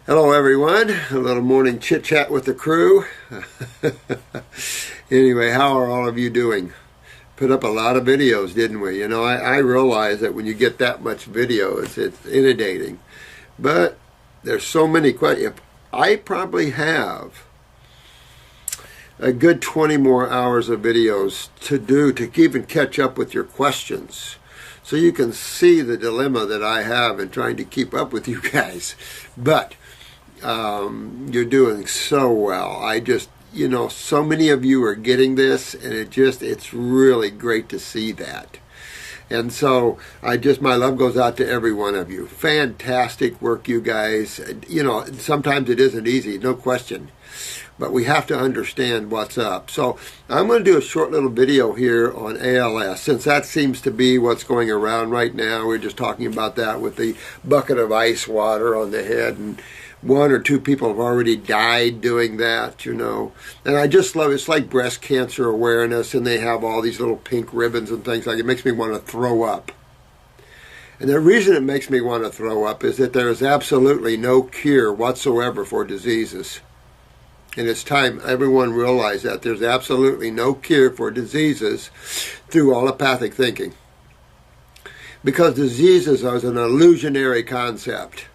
Hello everyone, a little morning chit chat with the crew. Anyway, how are all of you doing? Put up a lot of videos, didn't we? You know, I realize that when you get that much video, it's inundating. But there's so many questions. I probably have a good 20 more hours of videos to do to even catch up with your questions. So you can see the dilemma that I have in trying to keep up with you guys. But you're doing so well. You know, so many of you are getting this, and it's really great to see that. And so my love goes out to every one of you. Fantastic work, you guys. You know, sometimes it isn't easy, no question. But we have to understand what's up. So I'm going to do a short little video here on ALS, since that seems to be what's going around right now. We're just talking about that with the bucket of ice water on the head, and one or two people have already died doing that, you know. And I just love it. It's like breast cancer awareness, and they have all these little pink ribbons and things like it. It makes me want to throw up. And the reason it makes me want to throw up is that there is absolutely no cure whatsoever for diseases. And it's time everyone realize that there's absolutely no cure for diseases through allopathic thinking. Because diseases are an illusionary concept.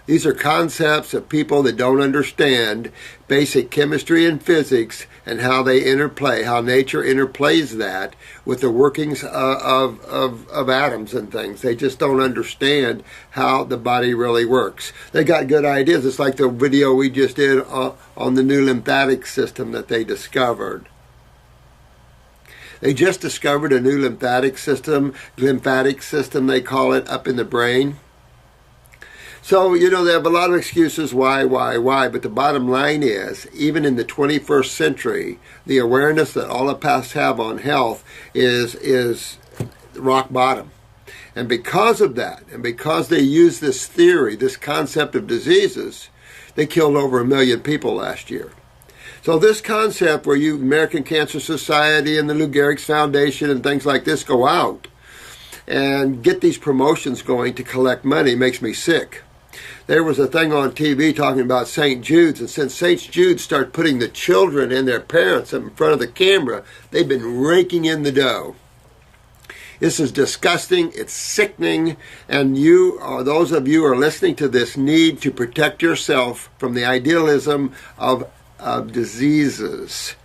These are concepts of people that don't understand basic chemistry and physics and how they interplay, how nature interplays that with the workings of atoms and things. They just don't understand how the body really works. They got good ideas. It's like the video we just did on the new lymphatic system that they discovered. They just discovered a new lymphatic system they call it, up in the brain. So, you know, they have a lot of excuses why, but the bottom line is, even in the 21st century, the awareness that allopaths have on health is rock bottom. And because of that, and because they use this theory, this concept of diseases, they killed over 1 million people last year. So this concept where you, American Cancer Society and the Lou Gehrig's Foundation and things like this go out and get these promotions going to collect money makes me sick. There was a thing on TV talking about St. Jude's, and since St. Jude's started putting the children and their parents in front of the camera, they've been raking in the dough. This is disgusting, it's sickening, and those of you who are listening to this need to protect yourself from the idealism of diseases.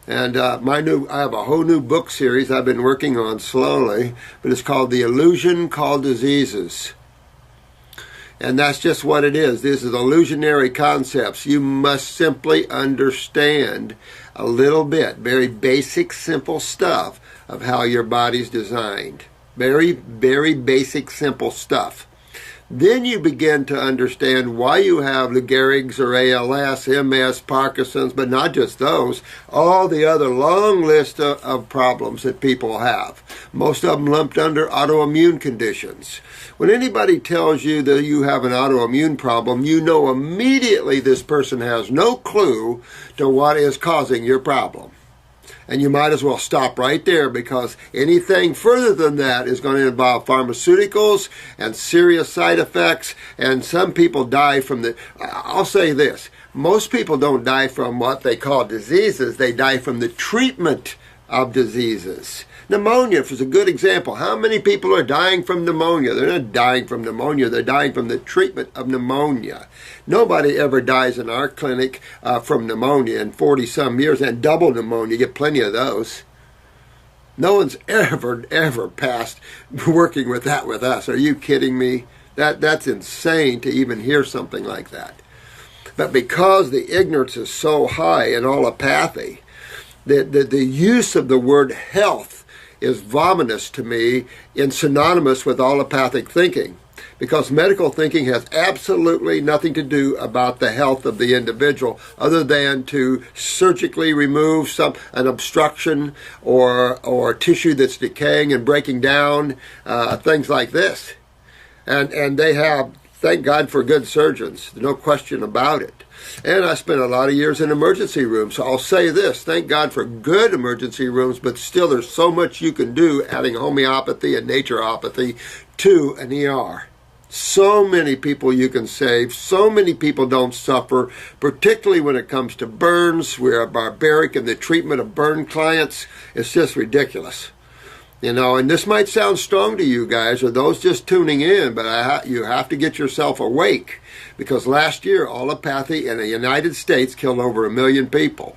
And I have a whole new book series I've been working on slowly, but it's called The Illusion Called Diseases. And that's just what it is. This is illusionary concepts. You must simply understand a little bit, very basic, simple stuff of how your body's designed. Very, very basic, simple stuff. Then you begin to understand why you have Lou Gehrig's or ALS, MS, Parkinson's, but not just those, all the other long list of problems that people have. Most of them lumped under autoimmune conditions. When anybody tells you that you have an autoimmune problem, you know immediately this person has no clue to what is causing your problem. And you might as well stop right there, because anything further than that is going to involve pharmaceuticals and serious side effects, and some people die from I'll say this, most people don't die from what they call diseases, they die from the treatment of diseases. Pneumonia is a good example. How many people are dying from pneumonia? They're not dying from pneumonia, they're dying from the treatment of pneumonia. Nobody ever dies in our clinic from pneumonia in 40-some years, and double pneumonia, you get plenty of those. No one's ever passed working with that with us. Are you kidding me? That's insane to even hear something like that. But because the ignorance is so high in allopathy, the use of the word health is vomitous to me and synonymous with allopathic thinking, because medical thinking has absolutely nothing to do about the health of the individual other than to surgically remove an obstruction or tissue that's decaying and breaking down, things like this. And they have, thank God for good surgeons, no question about it. And I spent a lot of years in emergency rooms. So I'll say this, thank God for good emergency rooms, but still there's so much you can do adding homeopathy and naturopathy to an ER. So many people you can save. So many people don't suffer, particularly when it comes to burns. We're barbaric in the treatment of burn clients. It's just ridiculous. You know, and this might sound strong to you guys or those just tuning in, but you have to get yourself awake, because last year allopathy in the United States killed over 1 million people.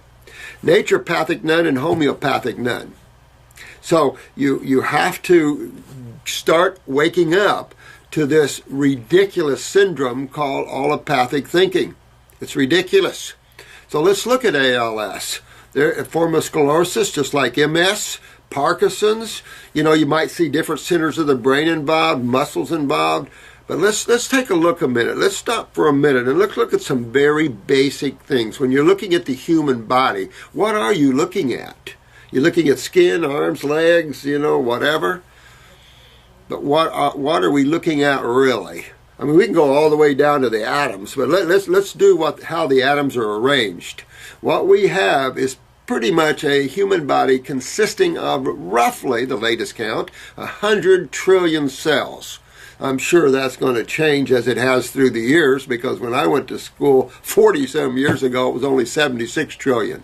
Naturopathic none and homeopathic none. So you have to start waking up to this ridiculous syndrome called allopathic thinking. It's ridiculous. So let's look at ALS. There, form of sclerosis, just like MS, Parkinson's. You know, you might see different centers of the brain involved, muscles involved. But let's take a look a minute. Let's stop for a minute and look at some very basic things. When you're looking at the human body, what are you looking at? You're looking at skin, arms, legs, you know, whatever. But what are we looking at really? I mean, we can go all the way down to the atoms, but let's do how the atoms are arranged. What we have is pretty much a human body consisting of roughly, the latest count, 100 trillion cells. I'm sure that's going to change as it has through the years, because when I went to school 40-some years ago, it was only 76 trillion.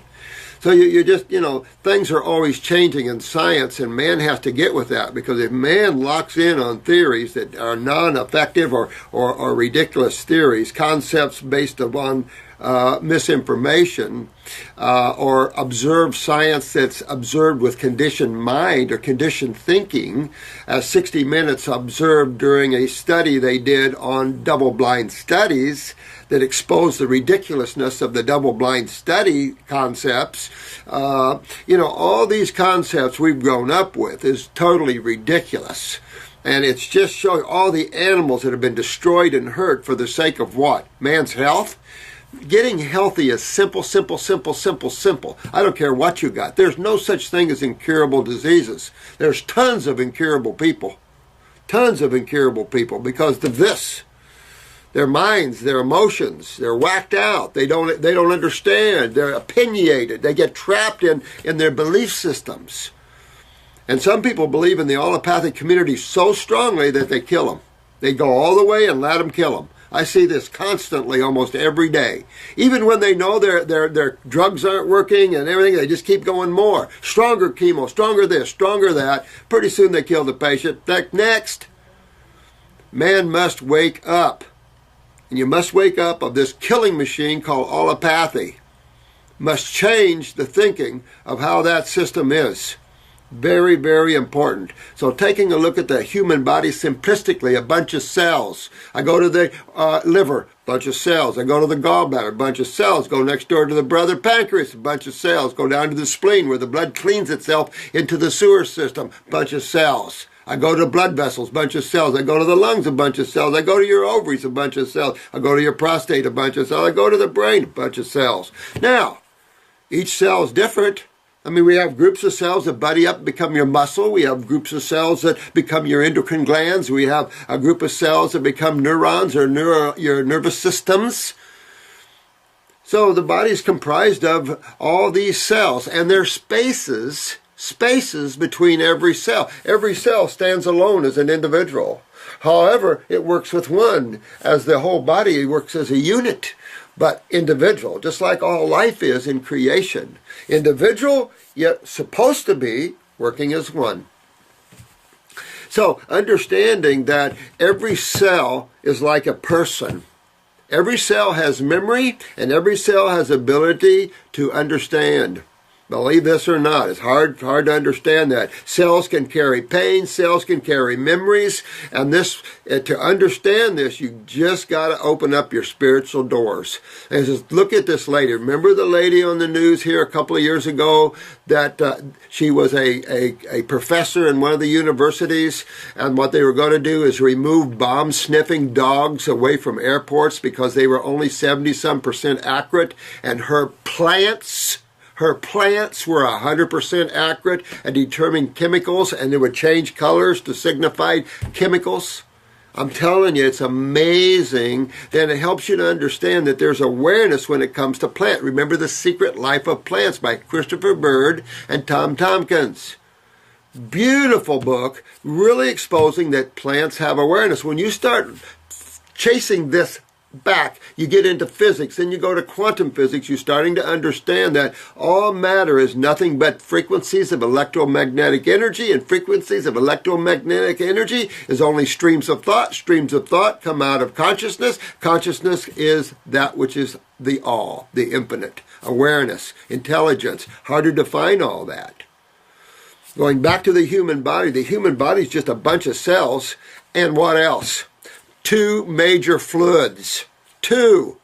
So you just, you know, things are always changing in science, and man has to get with that, because if man locks in on theories that are non-effective or ridiculous theories, concepts based upon misinformation, or observed science that's observed with conditioned mind or conditioned thinking, as 60 Minutes observed during a study they did on double-blind studies that exposed the ridiculousness of the double-blind study concepts. You know, all these concepts we've grown up with is totally ridiculous. And it's just showing all the animals that have been destroyed and hurt for the sake of what? Man's health? Getting healthy is simple, simple, simple, simple, simple. I don't care what you got. There's no such thing as incurable diseases. There's tons of incurable people. Tons of incurable people, because of this. Their minds, their emotions, they're whacked out. They don't understand. They're opinionated. They get trapped in their belief systems. And some people believe in the allopathic community so strongly that they kill them. They go all the way and let them kill them. I see this constantly, almost every day. Even when they know their drugs aren't working and everything, they just keep going more. Stronger chemo, stronger this, stronger that. Pretty soon they kill the patient. Next. Man must wake up. And you must wake up of this killing machine called allopathy. Must change the thinking of how that system is. Very, very important. So taking a look at the human body simplistically, a bunch of cells. I go to the liver, bunch of cells. I go to the gallbladder, bunch of cells. Go next door to the brother pancreas, a bunch of cells. Go down to the spleen where the blood cleans itself into the sewer system, bunch of cells. I go to blood vessels, bunch of cells. I go to the lungs, a bunch of cells. I go to your ovaries, a bunch of cells. I go to your prostate, a bunch of cells. I go to the brain, a bunch of cells. Now, each cell is different. I mean, we have groups of cells that buddy up and become your muscle. We have groups of cells that become your endocrine glands. We have a group of cells that become neurons or your nervous systems. So the body is comprised of all these cells, and there's spaces between every cell. Every cell stands alone as an individual. However, it works with one, as the whole body works as a unit, but individual, just like all life is in creation. Individual, yet supposed to be working as one. So, understanding that every cell is like a person. Every cell has memory, and every cell has ability to understand. Believe this or not, it's hard to understand that. Cells can carry pain, cells can carry memories, and this, to understand this, you just got to open up your spiritual doors. And just look at this lady. Remember the lady on the news here a couple of years ago that she was a professor in one of the universities, and what they were going to do is remove bomb-sniffing dogs away from airports because they were only 70-some% accurate, and her plants were 100% accurate and determined chemicals, and they would change colors to signify chemicals. I'm telling you, it's amazing. Then it helps you to understand that there's awareness when it comes to plant. Remember The Secret Life of Plants by Christopher Bird and Tom Tompkins. Beautiful book, really exposing that plants have awareness. When you start chasing this back, you get into physics, then you go to quantum physics, you're starting to understand that all matter is nothing but frequencies of electromagnetic energy, and frequencies of electromagnetic energy is only streams of thought. Streams of thought come out of consciousness. Consciousness is that which is the all, the infinite, awareness, intelligence. Hard to define all that. Going back to the human body is just a bunch of cells, and what else? Two major fluids. Two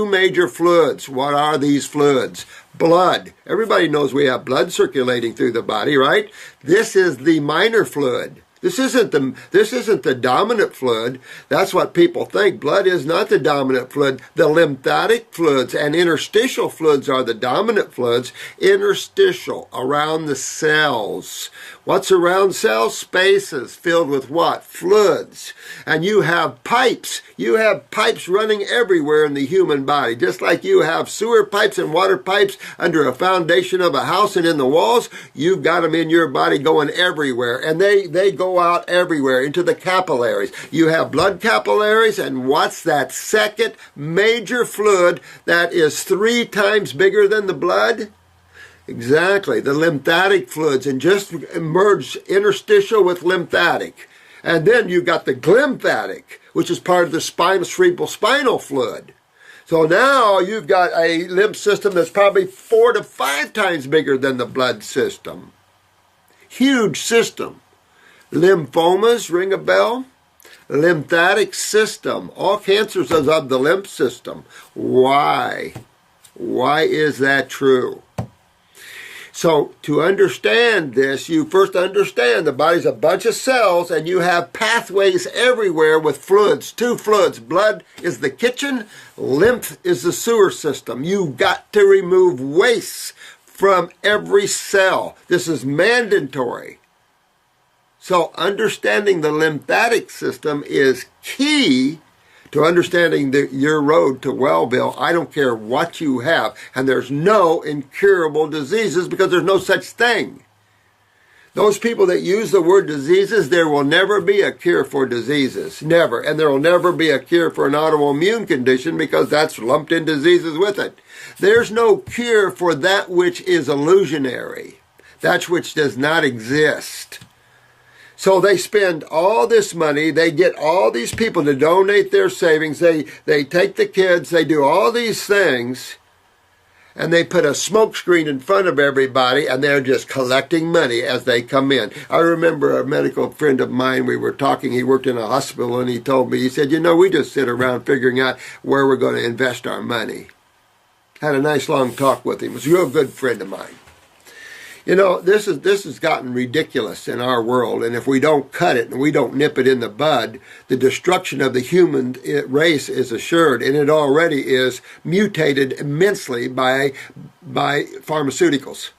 major fluids. What are these fluids? Blood. Everybody knows we have blood circulating through the body, right? This is the minor fluid. This isn't the dominant fluid. That's what people think. Blood is not the dominant fluid. The lymphatic fluids and interstitial fluids are the dominant fluids. Interstitial, around the cells. What's around cells? Spaces filled with what? Fluids. And you have pipes. You have pipes running everywhere in the human body. Just like you have sewer pipes and water pipes under a foundation of a house and in the walls, you've got them in your body going everywhere. And they go out everywhere into the capillaries. You have blood capillaries, and what's that second major fluid that is 3 times bigger than the blood? Exactly, the lymphatic fluids, and just merge interstitial with lymphatic. And then you've got the glymphatic, which is part of the cerebral spinal fluid. So now you've got a lymph system that's probably 4 to 5 times bigger than the blood system. Huge system. Lymphomas, ring a bell? Lymphatic system. All cancers are of the lymph system. Why? Why is that true? So to understand this, you first understand the body's a bunch of cells, and you have pathways everywhere with fluids. 2 fluids. Blood is the kitchen. Lymph is the sewer system. You've got to remove waste from every cell. This is mandatory. So understanding the lymphatic system is key to understanding your road to Wellville. I don't care what you have. And there's no incurable diseases, because there's no such thing. Those people that use the word diseases, there will never be a cure for diseases. Never. And there will never be a cure for an autoimmune condition, because that's lumped in diseases with it. There's no cure for that which is illusionary. That which does not exist. So they spend all this money, they get all these people to donate their savings, they take the kids, they do all these things, and they put a smoke screen in front of everybody, and they're just collecting money as they come in. I remember a medical friend of mine, we were talking, he worked in a hospital, and he told me, he said, we just sit around figuring out where we're going to invest our money. Had a nice long talk with him. He was a real good friend of mine. This has gotten ridiculous in our world, and if we don't cut it and we don't nip it in the bud, the destruction of the human race is assured, and it already is mutated immensely by pharmaceuticals.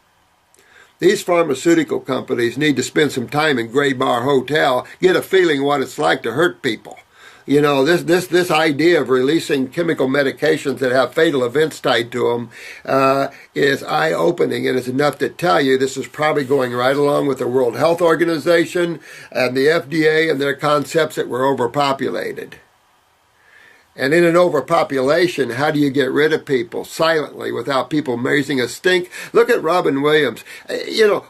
These pharmaceutical companies need to spend some time in Gray Bar Hotel, get a feeling what it's like to hurt people. This idea of releasing chemical medications that have fatal events tied to them is eye-opening, and it's enough to tell you this is probably going right along with the World Health Organization and the FDA and their concepts that we're overpopulated. And in an overpopulation, how do you get rid of people silently without people raising a stink? Look at Robin Williams.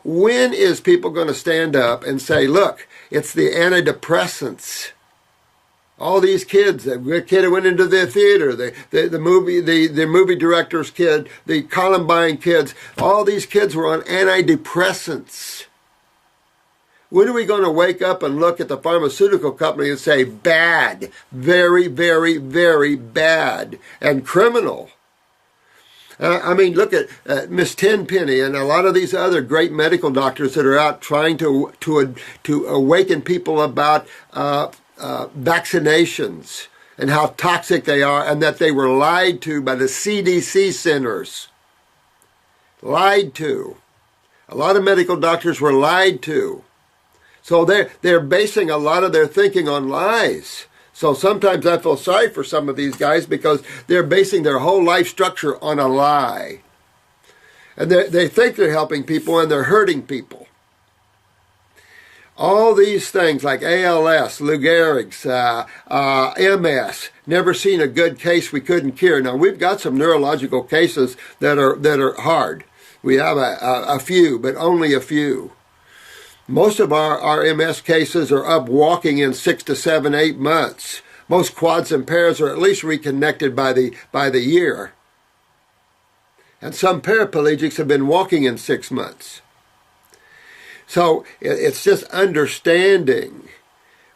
When is people going to stand up and say, look, it's the antidepressants? All these kids, the kid who went into the theater, the movie director's kid, the Columbine kids, all these kids were on antidepressants. When are we going to wake up and look at the pharmaceutical company and say, bad, very, very, very bad, and criminal? Look at Miss Tenpenny and a lot of these other great medical doctors that are out trying to awaken people about vaccinations and how toxic they are, and that they were lied to by the CDC centers. Lied to. A lot of medical doctors were lied to. So they're basing a lot of their thinking on lies. So sometimes I feel sorry for some of these guys, because they're basing their whole life structure on a lie. And they think they're helping people, and they're hurting people. All these things like ALS, Lou Gehrig's, MS, never seen a good case we couldn't cure. Now, we've got some neurological cases that are hard. We have a few, but only a few. Most of our MS cases are up walking in 6 to 7, 8 months. Most quads and pairs are at least reconnected by the year. And some paraplegics have been walking in 6 months. So it's just understanding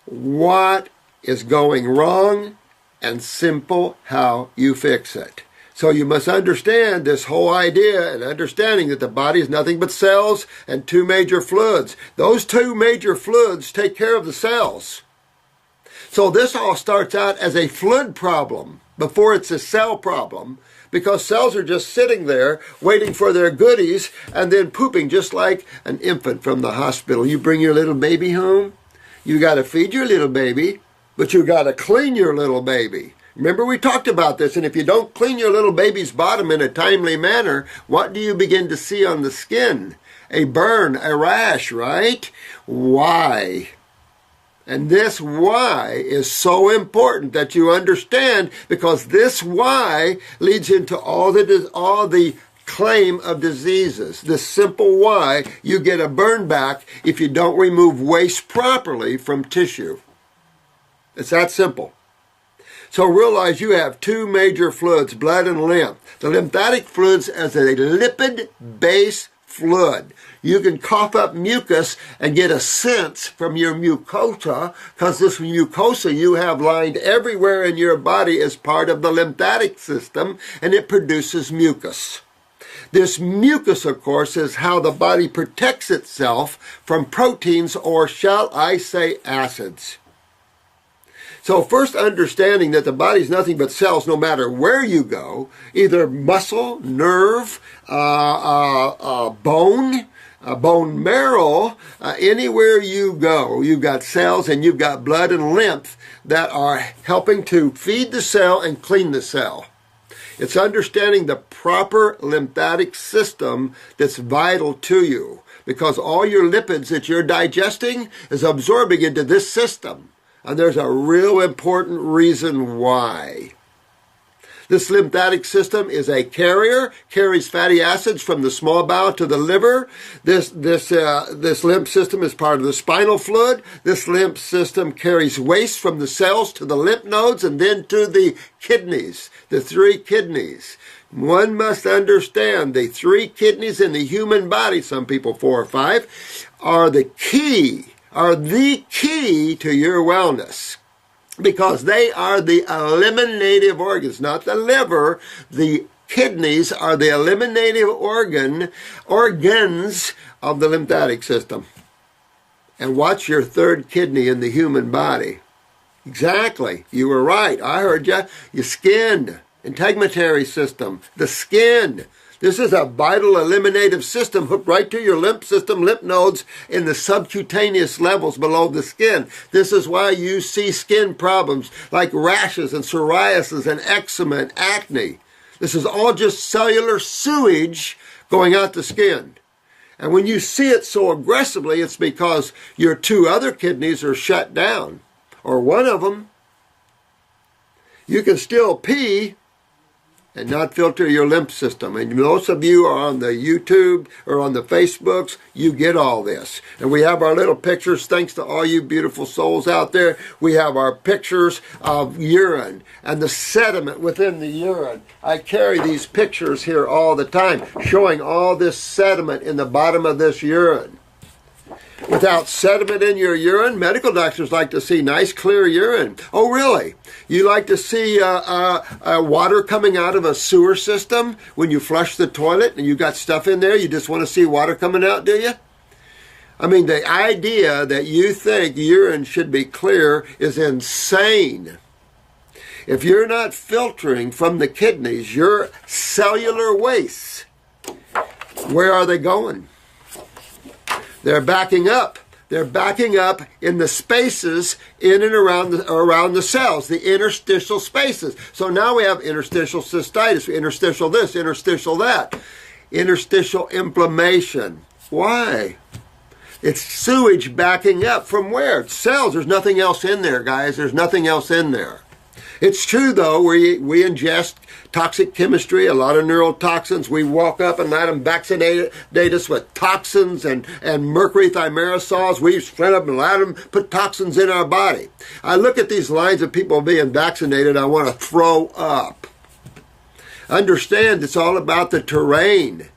what is going wrong and simple how you fix it. So you must understand this whole idea and understanding that the body is nothing but cells and 2 major fluids. Those 2 major fluids take care of the cells. So this all starts out as a fluid problem before it's a cell problem, because cells are just sitting there waiting for their goodies and then pooping just like an infant from the hospital. You bring your little baby home, you got to feed your little baby, but you got to clean your little baby. Remember, we talked about this, and if you don't clean your little baby's bottom in a timely manner, what do you begin to see on the skin? A burn, a rash, right? Why? And this why is so important that you understand, because this why leads into all the claim of diseases. The simple why: you get a burn back if you don't remove waste properly from tissue. It's that simple. So realize you have 2 major fluids, blood and lymph. The lymphatic fluids as a lipid-based fluid. You can cough up mucus and get a sense from your mucosa, because this mucosa you have lined everywhere in your body is part of the lymphatic system, and it produces mucus. This mucus, of course, is how the body protects itself from proteins, or shall I say acids. So first, understanding that the body is nothing but cells no matter where you go, either muscle, nerve, bone, bone marrow, anywhere you go, you've got cells and you've got blood and lymph that are helping to feed the cell and clean the cell. It's understanding the proper lymphatic system that's vital to you, because all your lipids that you're digesting is absorbing into this system. And there's a real important reason why. This lymphatic system is a carrier, carries fatty acids from the small bowel to the liver. This lymph system is part of the spinal fluid. This lymph system carries waste from the cells to the lymph nodes and then to the kidneys, the 3 kidneys. One must understand the 3 kidneys in the human body, some people 4 or 5, are the key to your wellness, because they are the eliminative organs, not the liver. The kidneys are the eliminative organs of the lymphatic system. And what's your 3rd kidney in the human body? Exactly. You were right. I heard you. Your skin, integumentary system, the skin. This is a vital eliminative system hooked right to your lymph system, lymph nodes in the subcutaneous levels below the skin. This is why you see skin problems like rashes and psoriasis and eczema and acne. This is all just cellular sewage going out the skin. And when you see it so aggressively, it's because your 2 other kidneys are shut down, or one of them. You can still pee and not filter your lymph system. And most of you are on the YouTube or on the Facebooks, you get all this. And we have our little pictures, thanks to all you beautiful souls out there. We have our pictures of urine and the sediment within the urine. I carry these pictures here all the time, showing all this sediment in the bottom of this urine. Without sediment in your urine, medical doctors like to see nice, clear urine. Oh, really? You like to see water coming out of a sewer system when you flush the toilet and you got stuff in there? You just want to see water coming out, do you? I mean, the idea that you think urine should be clear is insane. If you're not filtering from the kidneys your cellular wastes, where are they going? They're backing up. They're backing up in the spaces in and around the cells, the interstitial spaces. So now we have interstitial cystitis, interstitial this, interstitial that, interstitial inflammation. Why? It's sewage backing up from where? Cells. There's nothing else in there, guys. There's nothing else in there. It's true, though, we ingest toxic chemistry, a lot of neurotoxins. We walk up and let them vaccinate us with toxins and mercury thimerosols. We spread up and let them put toxins in our body. I look at these lines of people being vaccinated, I want to throw up. Understand, it's all about the terrain.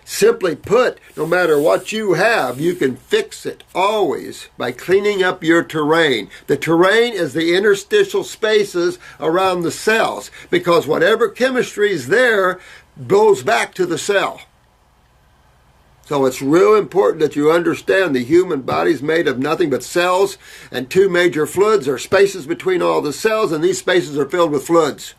Simply put, no matter what you have, you can fix it always by cleaning up your terrain. The terrain is the interstitial spaces around the cells, because whatever chemistry is there goes back to the cell. So it's real important that you understand the human body is made of nothing but cells, and two major fluids are spaces between all the cells, and these spaces are filled with fluids.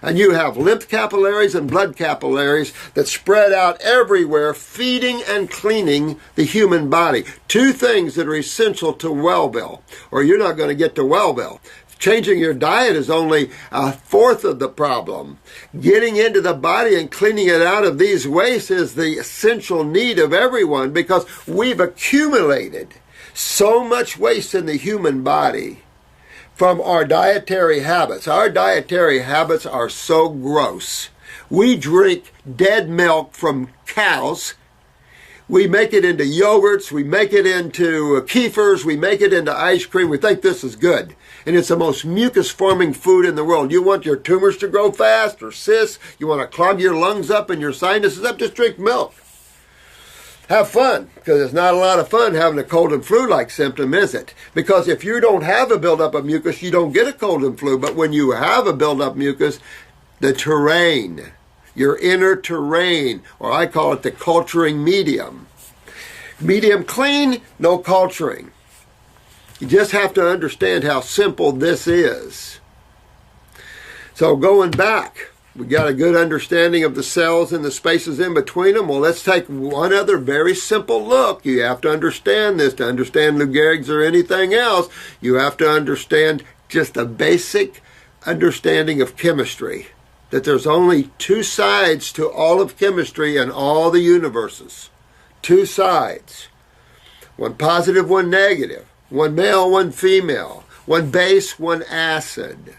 And you have lymph capillaries and blood capillaries that spread out everywhere, feeding and cleaning the human body. Two things that are essential to Wellville, or you're not going to get to Wellville. Changing your diet is only a fourth of the problem. Getting into the body and cleaning it out of these wastes is the essential need of everyone, because we've accumulated so much waste in the human body from our dietary habits. Our dietary habits are so gross. We drink dead milk from cows. We make it into yogurts. We make it into kefirs. We make it into ice cream. We think this is good. And it's the most mucus-forming food in the world. You want your tumors to grow fast or cysts? You want to clog your lungs up and your sinuses up? Just drink milk. Have fun, because it's not a lot of fun having a cold and flu-like symptom, is it? Because if you don't have a buildup of mucus, you don't get a cold and flu. But when you have a buildup mucus, the terrain, your inner terrain, or I call it the culturing medium. Medium clean, no culturing. You just have to understand how simple this is. So going back, we got a good understanding of the cells and the spaces in between them. Well, let's take one other very simple look. You have to understand this. To understand Lou Gehrig's or anything else, you have to understand just a basic understanding of chemistry. That there's only two sides to all of chemistry and all the universes. Two sides. One positive, one negative. One male, one female. One base, one acid.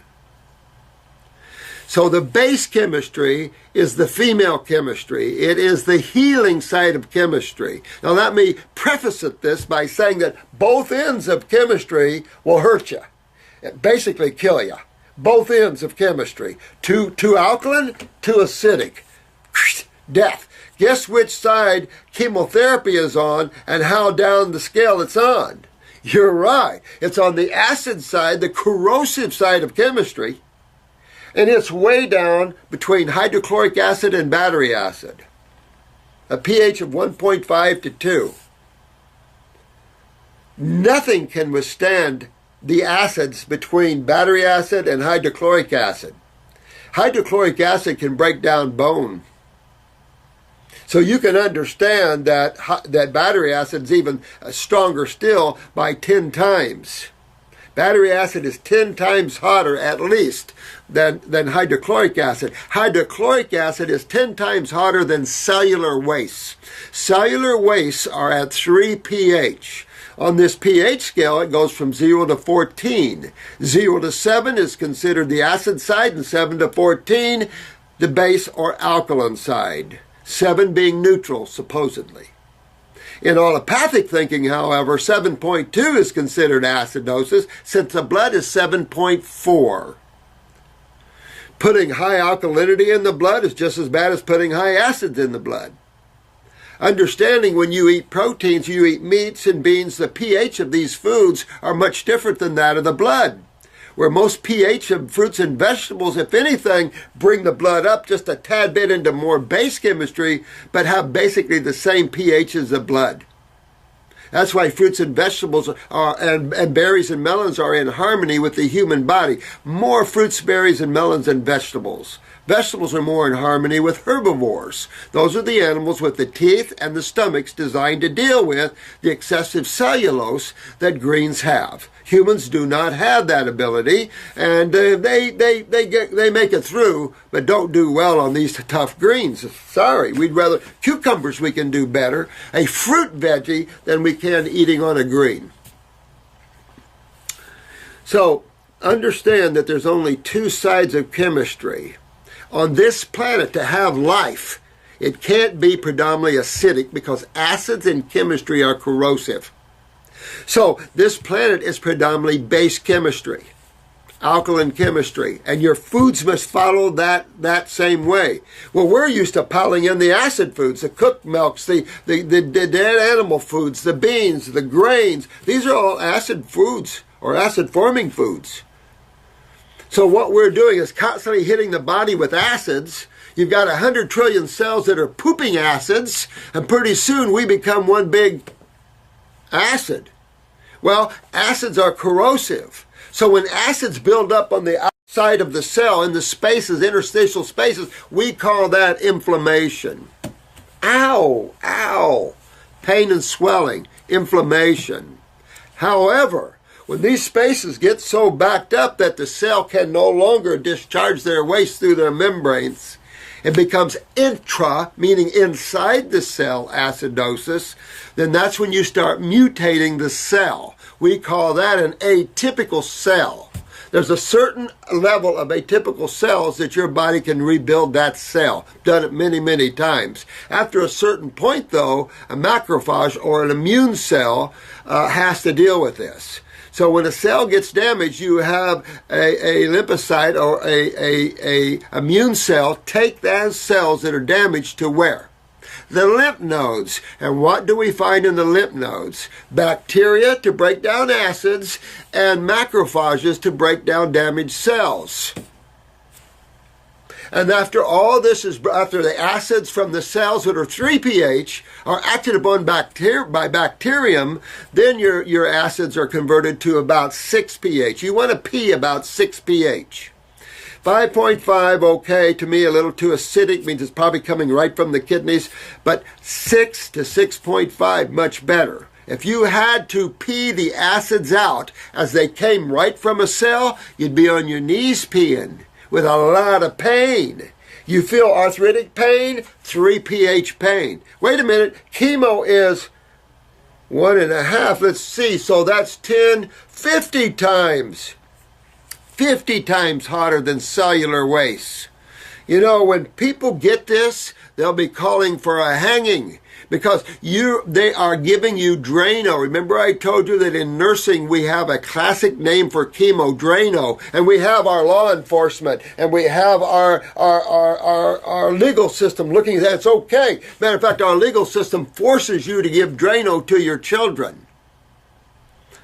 So the base chemistry is the female chemistry. It is the healing side of chemistry. Now let me preface this by saying that both ends of chemistry will hurt you. It basically kill you. Both ends of chemistry. Too alkaline, too acidic. Death. Guess which side chemotherapy is on and how down the scale it's on. You're right. It's on the acid side, the corrosive side of chemistry. And it's way down between hydrochloric acid and battery acid. A pH of 1.5 to 2. Nothing can withstand the acids between battery acid and hydrochloric acid. Hydrochloric acid can break down bone. So you can understand that battery acid is even stronger still by 10 times. Battery acid is 10 times hotter, at least, than hydrochloric acid. Hydrochloric acid is 10 times hotter than cellular wastes. Cellular wastes are at 3 pH. On this pH scale, it goes from 0 to 14. 0 to 7 is considered the acid side, and 7 to 14, the base or alkaline side. 7 being neutral, supposedly. In allopathic thinking, however, 7.2 is considered acidosis, since the blood is 7.4. Putting high alkalinity in the blood is just as bad as putting high acids in the blood. Understanding when you eat proteins, you eat meats and beans, the pH of these foods are much different than that of the blood. Where most pH of fruits and vegetables, if anything, bring the blood up just a tad bit into more base chemistry, but have basically the same pH as the blood. That's why fruits and vegetables and berries and melons are in harmony with the human body. More fruits, berries, and melons than vegetables. Vegetables are more in harmony with herbivores. Those are the animals with the teeth and the stomachs designed to deal with the excessive cellulose that greens have. Humans do not have that ability, and they make it through, but don't do well on these tough greens. Sorry, we'd rather cucumbers we can do better, a fruit veggie than we can eating on a green. So understand that there's only two sides of chemistry. On this planet, to have life, it can't be predominantly acidic because acids in chemistry are corrosive. So this planet is predominantly base chemistry, alkaline chemistry, and your foods must follow that same way. Well, we're used to piling in the acid foods, the cooked milks, the dead animal foods, the beans, the grains. These are all acid foods or acid-forming foods. So what we're doing is constantly hitting the body with acids. You've got 100 trillion cells that are pooping acids, and pretty soon we become one big acid. Well, acids are corrosive. So when acids build up on the outside of the cell, in the spaces, interstitial spaces, we call that inflammation. Ow, ow, pain and swelling, inflammation. However, when these spaces get so backed up that the cell can no longer discharge their waste through their membranes, it becomes intra, meaning inside the cell, acidosis, then that's when you start mutating the cell. We call that an atypical cell. There's a certain level of atypical cells that your body can rebuild that cell. Done it many, many times. After a certain point, though, a macrophage or an immune cell has to deal with this. So when a cell gets damaged, you have a lymphocyte or a immune cell take those cells that are damaged to where? The lymph nodes. And what do we find in the lymph nodes? Bacteria to break down acids and macrophages to break down damaged cells. And after all this is, after the acids from the cells that are 3 pH are acted upon by bacterium, then your acids are converted to about 6 pH. You want to pee about 6 pH. 5.5, okay, to me a little too acidic, means it's probably coming right from the kidneys, but 6 to 6.5, much better. If you had to pee the acids out as they came right from a cell, you'd be on your knees peeing with a lot of pain. You feel arthritic pain, 3 pH pain. Wait a minute, chemo is 1.5. Let's see, so that's 10, 50 times. 50 times hotter than cellular waste. You know, when people get this, they'll be calling for a hanging because they are giving you Drano. Remember I told you that in nursing we have a classic name for chemo, Drano, and we have our law enforcement and we have our legal system looking at that. It's okay. Matter of fact, our legal system forces you to give Drano to your children.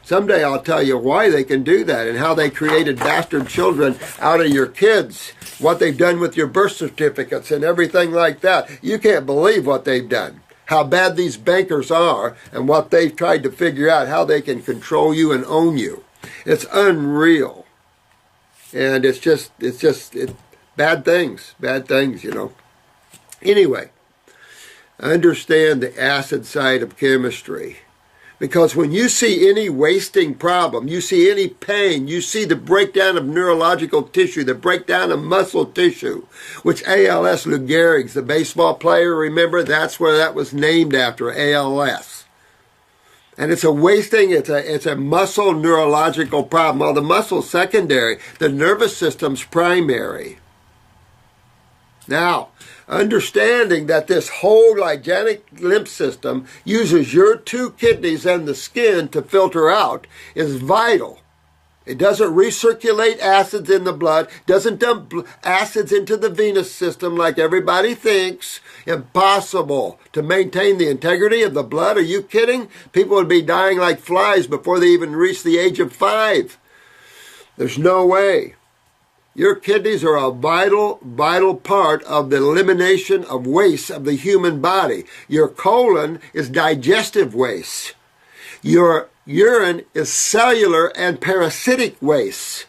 Someday I'll tell you why they can do that and how they created bastard children out of your kids, what they've done with your birth certificates and everything like that. You can't believe what they've done, how bad these bankers are and what they've tried to figure out, how they can control you and own you. It's unreal. And it's bad things, you know. Anyway, understand the acid side of chemistry. Because when you see any wasting problem, you see any pain, you see the breakdown of neurological tissue, the breakdown of muscle tissue, which ALS Lou Gehrig's, the baseball player, remember, that's where that was named after, ALS. And it's a wasting, it's a muscle neurological problem. Well, the muscle's secondary, the nervous system's primary. Now, understanding that this whole glycemic lymph system uses your 2 kidneys and the skin to filter out is vital. It doesn't recirculate acids in the blood, doesn't dump acids into the venous system like everybody thinks. Impossible to maintain the integrity of the blood. Are you kidding? People would be dying like flies before they even reach the age of 5. There's no way. Your kidneys are a vital part of the elimination of waste of the human body. Your colon is digestive waste. Your urine is cellular and parasitic waste.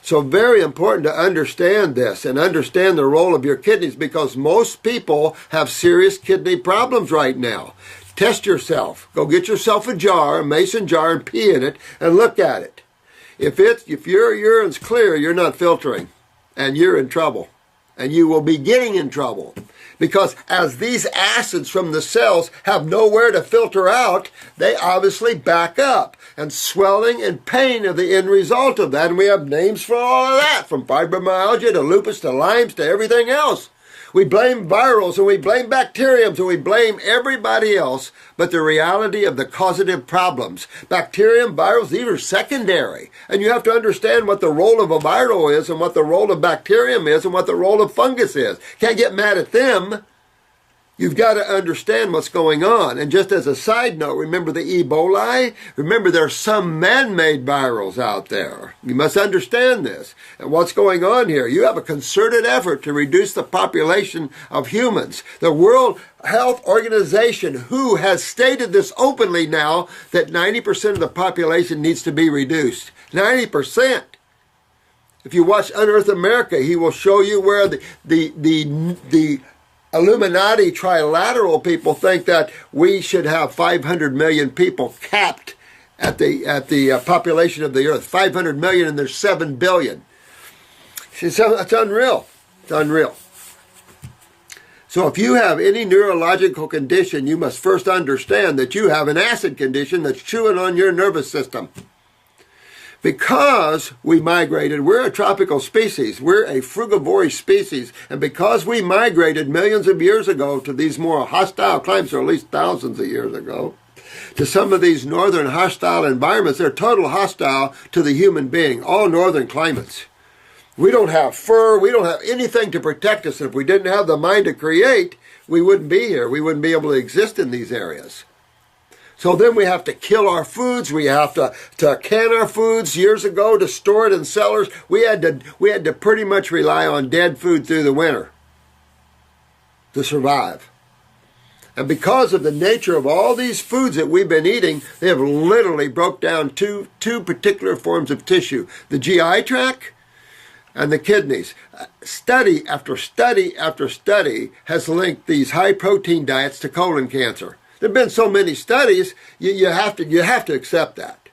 So very important to understand this and understand the role of your kidneys because most people have serious kidney problems right now. Test yourself. Go get yourself a jar, a mason jar, and pee in it and look at it. If your urine's clear, you're not filtering, and you're in trouble, and you will be getting in trouble. Because as these acids from the cells have nowhere to filter out, they obviously back up. And swelling and pain are the end result of that. And we have names for all of that, from fibromyalgia to lupus to Lyme's to everything else. We blame virals and we blame bacteriums and we blame everybody else, but the reality of the causative problems, bacterium, virals, these are secondary. And you have to understand what the role of a viral is and what the role of bacterium is and what the role of fungus is. Can't get mad at them. You've got to understand what's going on. And just as a side note, remember the Ebola? Remember there are some man-made virals out there. You must understand this. And what's going on here? You have a concerted effort to reduce the population of humans. The World Health Organization, WHO, has stated this openly now, that 90% of the population needs to be reduced. 90%. If you watch Unearth America, he will show you where the Illuminati trilateral people think that we should have 500 million people capped at the population of the earth. 500 million and there's 7 billion. It's unreal. It's unreal. So if you have any neurological condition, you must first understand that you have an acid condition that's chewing on your nervous system. Because we migrated, we're a tropical species, we're a frugivorous species, and because we migrated millions of years ago to these more hostile climates, or at least thousands of years ago, to some of these northern hostile environments, they're total hostile to the human being, all northern climates. We don't have fur, we don't have anything to protect us. If we didn't have the mind to create, we wouldn't be here. We wouldn't be able to exist in these areas. So then we have to kill our foods. We have to can our foods. Years ago, to store it in cellars, we had to pretty much rely on dead food through the winter to survive. And because of the nature of all these foods that we've been eating, they have literally broke down two particular forms of tissue: the GI tract and the kidneys. Study after study after study has linked these high protein diets to colon cancer. There have been so many studies, you have to accept that.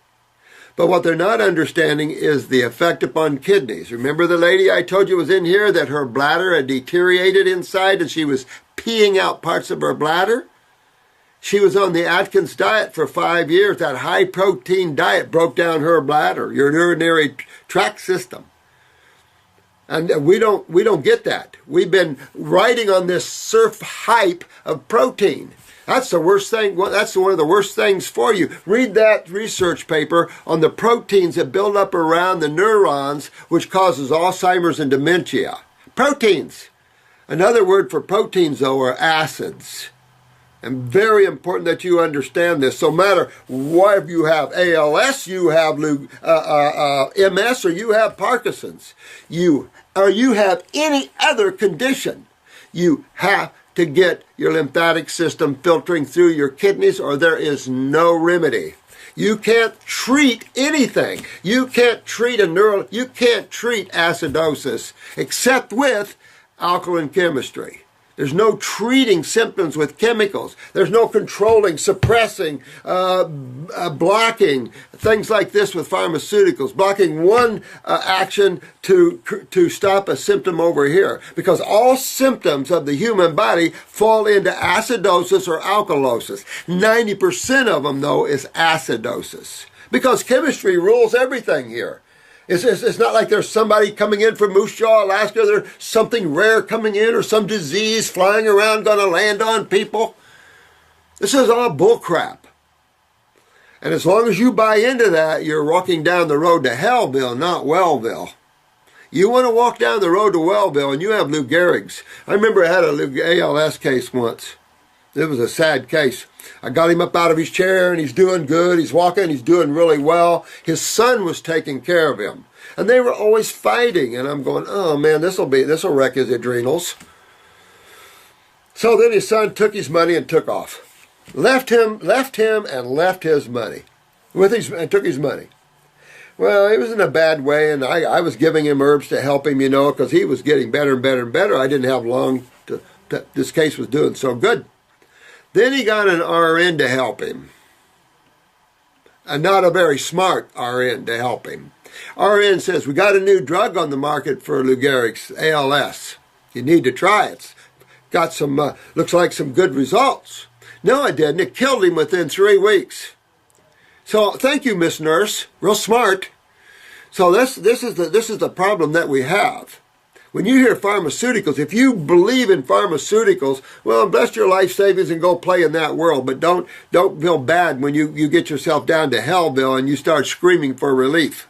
But what they're not understanding is the effect upon kidneys. Remember the lady I told you was in here, that her bladder had deteriorated inside and she was peeing out parts of her bladder? She was on the Atkins diet for 5 years. That high protein diet broke down her bladder, your urinary tract system. And we don't get that. We've been riding on this surf hype of protein. That's the worst thing. Well, that's one of the worst things for you. Read that research paper on the proteins that build up around the neurons, which causes Alzheimer's and dementia. Proteins. Another word for proteins, though, are acids. And very important that you understand this. So no matter what you have, ALS, you have MS, or you have Parkinson's, or you have any other condition, you have to get your lymphatic system filtering through your kidneys, or there is no remedy. You can't treat anything. You can't treat you can't treat acidosis except with alkaline chemistry. There's no treating symptoms with chemicals. There's no controlling, suppressing, blocking, things like this with pharmaceuticals, blocking one action to stop a symptom over here. Because all symptoms of the human body fall into acidosis or alkalosis. 90% of them, though, is acidosis. Because chemistry rules everything here. It's not like there's somebody coming in from Moose Jaw, Alaska, there's something rare coming in, or some disease flying around going to land on people. This is all bullcrap. And as long as you buy into that, you're walking down the road to Hellville, not Wellville. You want to walk down the road to Wellville, and you have Lou Gehrig's. I remember I had a ALS case once. It was a sad case. I got him up out of his chair, and he's doing good. He's walking. He's doing really well. His son was taking care of him. And they were always fighting. And I'm going, oh, man, this will wreck his adrenals. So then his son took his money and took off. Left him and left his money. And took his money. Well, he was in a bad way, and I was giving him herbs to help him, because he was getting better and better and better. I didn't have long this case was doing so good. Then he got an RN to help him. And not a very smart RN to help him. RN says, we got a new drug on the market for Lou Gehrig's ALS. You need to try it. got some, looks like some good results. No, it didn't. It killed him within 3 weeks. So thank you, Miss Nurse. Real smart. So this is the problem that we have. When you hear pharmaceuticals, if you believe in pharmaceuticals, well, invest your life savings and go play in that world. But don't feel bad when you get yourself down to Hellville and you start screaming for relief.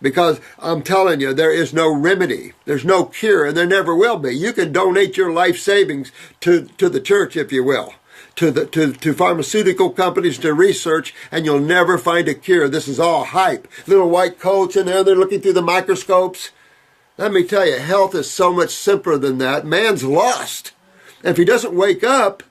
Because I'm telling you, there is no remedy. There's no cure, and there never will be. You can donate your life savings to the church, if you will, to pharmaceutical companies, to research, and you'll never find a cure. This is all hype. Little white coats in there, they're looking through the microscopes. Let me tell you, health is so much simpler than that. Man's lost. And if he doesn't wake up,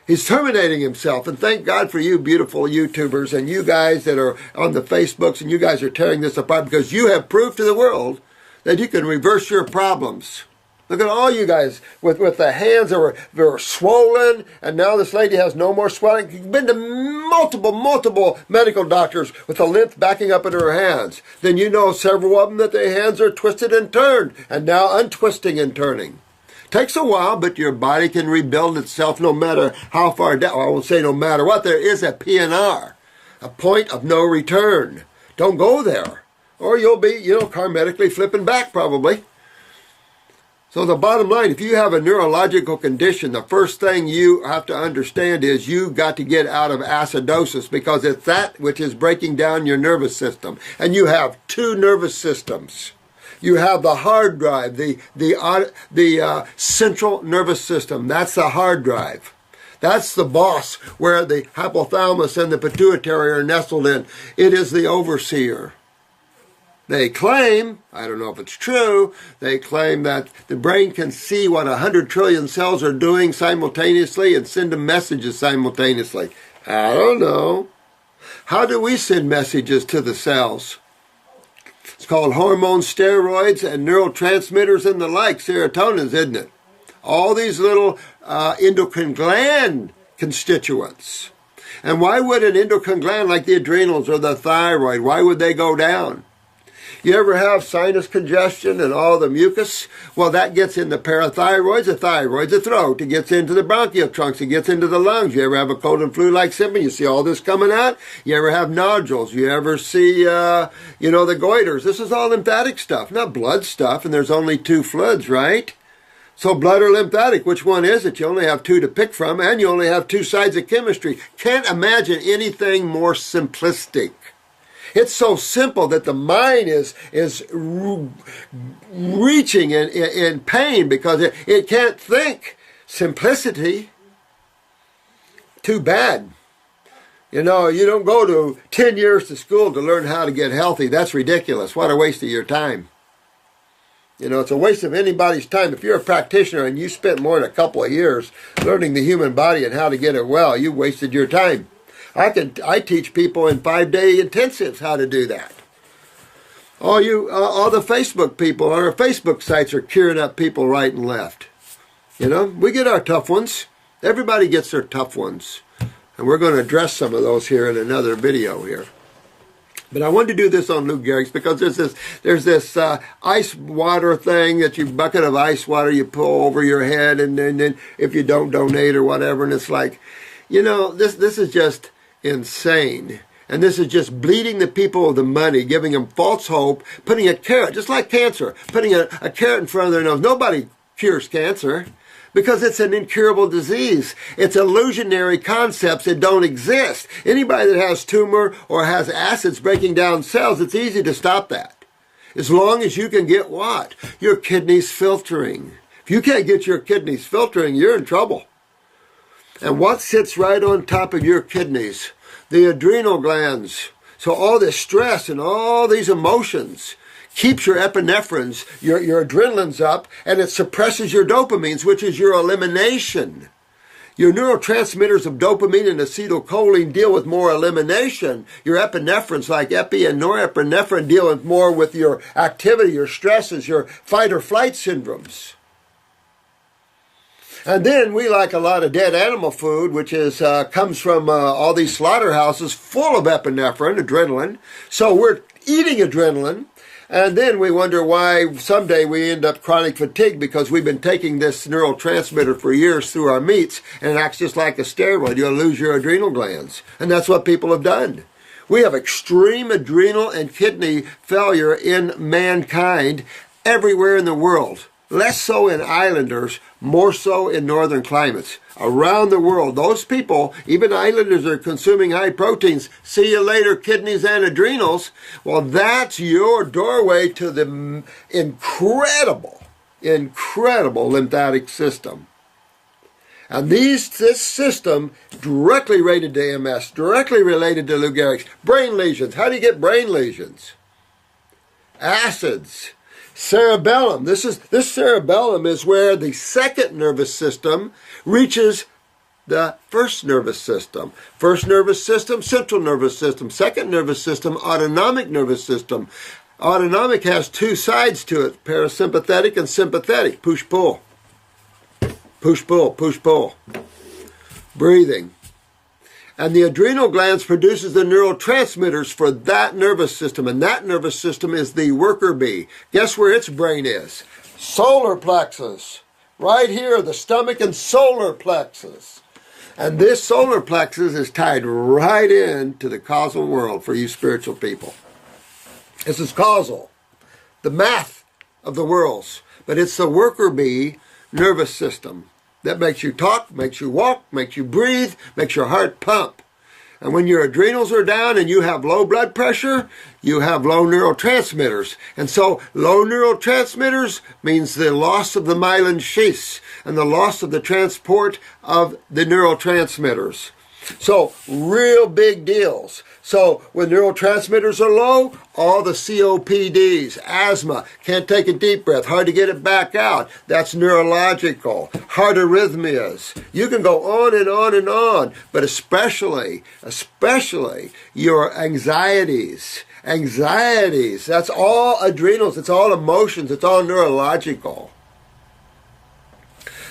he's terminating himself. And thank God for you beautiful YouTubers and you guys that are on the Facebooks, and you guys are tearing this apart because you have proved to the world that you can reverse your problems. Look at all you guys with the hands that were swollen, and now this lady has no more swelling. You've been to multiple medical doctors with the lymph backing up in her hands. Then you know several of them that their hands are twisted and turned, and now untwisting and turning. Takes a while, but your body can rebuild itself no matter how far down. I won't say no matter what. There is a PNR, a point of no return. Don't go there, or you'll be, karmically flipping back probably. So the bottom line, if you have a neurological condition, the first thing you have to understand is you got to get out of acidosis, because it's that which is breaking down your nervous system. And you have 2 nervous systems. You have the hard drive, the central nervous system. That's the hard drive. That's the boss, where the hypothalamus and the pituitary are nestled in. It is the overseer. They claim, I don't know if it's true, they claim that the brain can see what 100 trillion cells are doing simultaneously and send them messages simultaneously. I don't know. How do we send messages to the cells? It's called hormones, steroids, and neurotransmitters and the like, serotonins, isn't it? All these little endocrine gland constituents. And why would an endocrine gland like the adrenals or the thyroid, why would they go down? You ever have sinus congestion and all the mucus? Well, that gets in the parathyroids, the thyroids, the throat. It gets into the bronchial trunks. It gets into the lungs. You ever have a cold and flu-like symptom? You see all this coming out? You ever have nodules? You ever see, the goiters? This is all lymphatic stuff, not blood stuff. And there's only 2 floods, right? So blood or lymphatic, which one is it? You only have 2 to pick from, and you only have 2 sides of chemistry. Can't imagine anything more simplistic. It's so simple that the mind is reaching in pain because it can't think. Simplicity. Too bad. You don't go to 10 years to school to learn how to get healthy. That's ridiculous. What a waste of your time. It's a waste of anybody's time. If you're a practitioner and you spent more than a couple of years learning the human body and how to get it well, you wasted your time. I teach people in 5-day intensives how to do that. All the Facebook people on our Facebook sites are curing up people right and left. We get our tough ones. Everybody gets their tough ones. And we're going to address some of those here in another video here. But I wanted to do this on Lou Gehrig's because there's this ice water thing that bucket of ice water you pull over your head, and then if you don't donate or whatever, and it's like, this is just insane. And this is just bleeding the people of the money, giving them false hope, putting a carrot, just like cancer, putting a carrot in front of their nose. Nobody cures cancer because it's an incurable disease. It's illusionary concepts that don't exist. Anybody that has tumor or has acids breaking down cells, it's easy to stop that. As long as you can get what? Your kidneys filtering. If you can't get your kidneys filtering, you're in trouble. And what sits right on top of your kidneys? The adrenal glands. So all this stress and all these emotions keeps your epinephrines, your adrenaline's up, and it suppresses your dopamines, which is your elimination. Your neurotransmitters of dopamine and acetylcholine deal with more elimination. Your epinephrines, like epi and norepinephrine, deal with more with your activity, your stresses, your fight or flight syndromes. And then we like a lot of dead animal food, which comes from all these slaughterhouses full of epinephrine, adrenaline. So we're eating adrenaline. And then we wonder why someday we end up chronic fatigue because we've been taking this neurotransmitter for years through our meats, and it acts just like a steroid. You'll lose your adrenal glands. And that's what people have done. We have extreme adrenal and kidney failure in mankind everywhere in the world. Less so in islanders, more so in northern climates. Around the world, those people, even islanders, are consuming high proteins. See you later, kidneys and adrenals. Well, that's your doorway to the incredible lymphatic system. And this system directly related to MS, directly related to Lou Gehrig's. Brain lesions. How do you get brain lesions? Acids. Cerebellum. This cerebellum is where the second nervous system reaches the first nervous system. First nervous system, central nervous system. Second nervous system, autonomic nervous system. Autonomic has two sides to it, parasympathetic and sympathetic. Push-pull. Push-pull, push-pull. Breathing. And the adrenal glands produces the neurotransmitters for that nervous system. And that nervous system is the worker bee. Guess where its brain is? Solar plexus. Right here, the stomach and solar plexus. And this solar plexus is tied right into the causal world for you spiritual people. This is causal. The math of the worlds. But it's the worker bee nervous system that makes you talk, makes you walk, makes you breathe, makes your heart pump. And when your adrenals are down and you have low blood pressure, you have low neurotransmitters. And so low neurotransmitters means the loss of the myelin sheaths and the loss of the transport of the neurotransmitters. So real big deals. So when neurotransmitters are low, all the COPDs, asthma, can't take a deep breath, hard to get it back out. That's neurological. Heart arrhythmias. You can go on and on and on, but especially your anxieties. Anxieties, that's all adrenals, it's all emotions, it's all neurological.